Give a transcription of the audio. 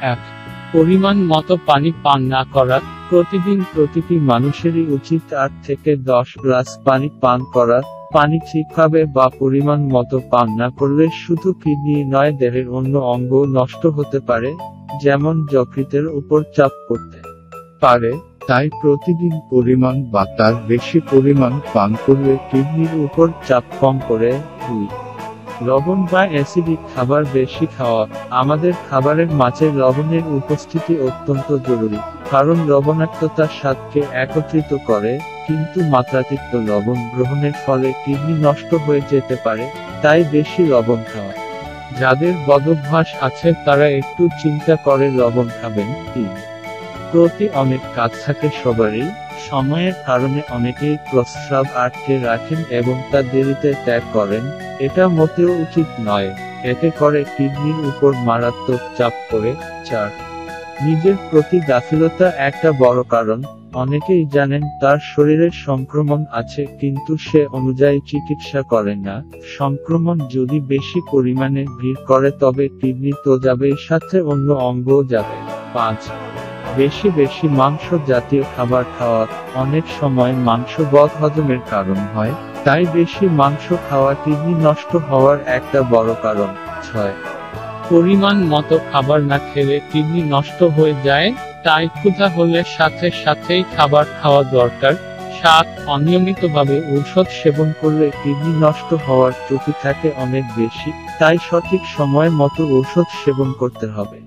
এক, পরিমাণ মতো পানি পান না করা। প্রতিদিন প্রতিটি মানুষেরই উচিত 8 থেকে 10 গ্লাস পানি পান করা। পানি ঠিকভাবে বা পরিমাণ মতো পান না করলে শুধু কিডনি নয়, দেহের অন্য অঙ্গ নষ্ট হতে পারে, যেমন যকৃতের উপর চাপ পড়তে পারে। তাই প্রতিদিন পরিমাণ বা তার বেশি পরিমাণ পান করলে কিডনির উপর চাপ কম করে। 2, লবণ বা অ্যাসিডিক খাবার বেশি খাওয়া। আমাদের খাবারের মাঝে লবণের উপস্থিতি অত্যন্ত জরুরি, কারণ লবণাক্ততা স্বাদকে একত্রিত করে, কিন্তু মাত্রাতিরিক্ত লবণ গ্রহণের ফলে কিডনি নষ্ট হয়ে যেতে পারে। তাই বেশি লবণ খাওয়া। যাদের বদভ্যাস আছে তারা একটু চিন্তা করে লবণ খাবেন। 3, প্রতি অনেক কাজ থাকে সবারই। সময়ের কারণে অনেকেই প্রস্রাব আটকে রাখেন এবং তা দেরিতে ত্যাগ করেন। এটা মোটেও উচিত নয়। এতে করে কিডনির উপর মারাত্মক চাপ পড়ে। 4, নিজের প্রতি গাফিলতা একটা বড় কারণ। অনেকেই জানেন তার শরীরে সংক্রমণ আছে কিন্তু সে অনুযায়ী চিকিৎসা করে না। সংক্রমণ যদি বেশি পরিমাণে ভিড় করে তবে কিডনি তো যাবেই, সাথে অন্য অঙ্গও যাবে। 5, বেশি বেশি মাংস জাতীয় খাবার খাওয়া। অনেক সময় মাংস বদহজমের কারণ হয়, তাই বেশি মাংস খাওয়া কিডনি নষ্ট হওয়ার একটা বড় কারণ। 6, পরিমাণ মতো খাবার না খেলে কিডনি নষ্ট হয়ে যায়, তাই ক্ষুধা হলে সাথে সাথেই খাবার খাওয়া দরকার। 7, অনিয়মিতভাবে ঔষধ সেবন করলে কিডনি নষ্ট হওয়ার ঝুঁকি থাকে অনেক বেশি, তাই সঠিক সময় মতো ঔষধ সেবন করতে হবে।